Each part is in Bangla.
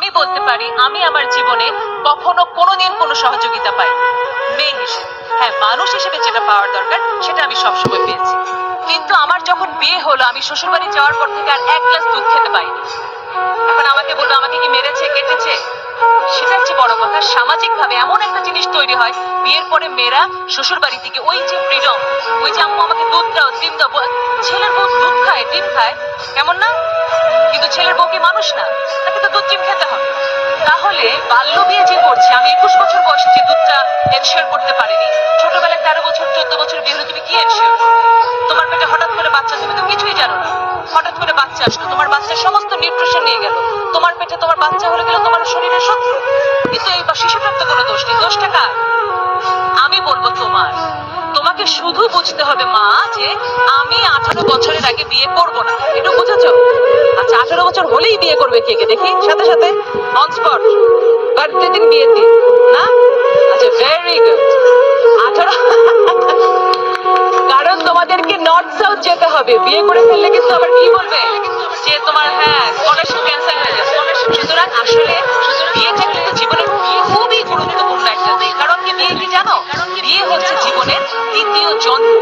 আমি বলতে পারি আমি আমার জীবনে কখনো কোনোদিন কোনো সহযোগিতা পাই মেয়ে হিসেবে। হ্যাঁ, মানুষ হিসেবে যেটা পাওয়ার দরকার সেটা আমি সবসময় পেয়েছি। কিন্তু আমার যখন বিয়ে হলো, আমি শ্বশুরবাড়ি যাওয়ার পর থেকে আর এক গ্লাস দুধ খেতে পাইনি। এখন আমাকে বলবো আমাকে কি মেরেছে, কেটেছে? সেটার চেয়ে বড় কথা, সামাজিক ভাবে এমন একটা জিনিস তৈরি হয় বিয়ের পরে মেয়েরা শ্বশুর বাড়ি থেকে ওই যে ফ্রিডম, ওই যে আম্মু আমাকে দুধ দাও, ডিম দাও। ছেলের বউ দুধ খায়, ডিম খায়, কেমন না? কিন্তু ছেলের বউ কি মানুষ না? তাকে তো দুধ ডিম খেতে হবে। তাহলে বাল্য বিয়ে যে করছে, আমি 21 বছর বয়সে যে দুধটা এনশিওর করতে পারিনি, ছোটবেলায় 13 বছর 14 বছর বিয়ে হলে তুমি কি এনশিওর করবে? তোমার পেটে হঠাৎ করে বাচ্চা, তুমি তো কিছুই জানো না, হঠাৎ করে বাচ্চা আসলো, তোমার বাচ্চার সমস্ত নিউট্রিশন নিয়ে গেল, তোমার পেটে তোমার বাচ্চা হলে গেল তোমার শরীরের শত্রু। কিন্তু এই শিশুটার তো কোনো দোষ নেই, দোষটা কার? আমি বলবো তোমার। তোমাকে শুধু বুঝতে হবে মা যে আমি 18 বছরের আগে বিয়ে করব না, এটা বুঝেছো? আচ্ছা, 18 বছর হলেই বিয়ে করবে কে কে দেখি, সাথে সাথে অন স্পট, বার্থডে দিন, বিয়ের দিন না? আচ্ছা, ভেরি গুড। 18 কারণ তোমাদেরকে নর্থ সাউথ যেতে হবে, বিয়ে করে ফেললে কিন্তু আবার কি বলবে যে তোমার হ্যাঁ স্কলারশিপ ক্যান্সেল হয়ে যাবে। সুতরাং আসলে বিয়েটা কিন্তু জীবনের খুবই গুরুত্বপূর্ণ একটা দিক। কারণ কি, বিয়ে কি জানো, বিয়ে হচ্ছে জীবনের দ্বিতীয় জন্ম।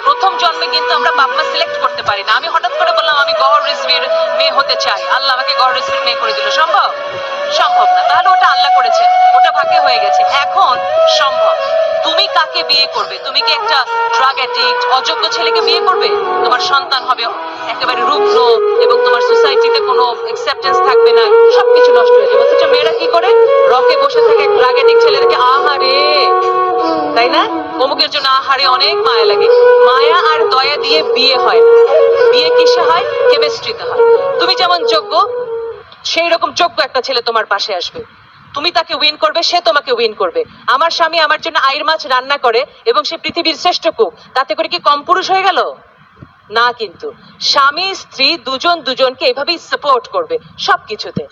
প্রথম জন্মে কিন্তু আমরা বাপ মা সিলেক্ট করতে পারি না। আমি হঠাৎ করে বললাম আমি গহর রিজভির মেয়ে হতে চাই, আল্লাহ আমাকে গহর রিজভির মেয়ে করে দিল, সম্ভব? সম্ভব না। তাহলে ওটা আল্লাহ করেছেন, ওটা ভাগ্যে হয়ে গেছে। এখন সম্ভব। তুমি কাকে বিয়ে করবে? তুমি কি একটা ড্রাগ অ্যাডিক্ট অযোগ্য ছেলেকে বিয়ে করবে? তোমার সন্তান হবে একেবারে রুগ্ন এবং তোমার সোসাইটিতে কোনো অ্যাকসেপ্টেন্স থাকবে না, সবকিছু নষ্ট হয়ে যাবে। অথচ মেয়েরা কি করে, রকে বসে থাকে ড্রাগ অ্যাডিক্ট ছেলেদেরকে, আহারে, তাই না? অমুকের জন্য আহারে, অনেক মায়া লাগে। মায়া আর দয়া দিয়ে বিয়ে হয় না। বিয়ে কিসে হয়? কেমিস্ট্রিতে হয়। তুমি যেমন যোগ্য, সেই রকম যোগ্য একটা ছেলে তোমার পাশে আসবে, তুমি তাকে উইন করবে, সে তোমাকে উইন করবে। আমার স্বামী আমার জন্য আইর মাছ রান্না করে এবং সে পৃথিবীর শ্রেষ্ঠ কুক, তাতে করে কি কম পুরুষ হয়ে গেল? না। কিন্তু স্বামী স্ত্রী দুজন দুজনকে এভাবেই সাপোর্ট করবে সবকিছুতে।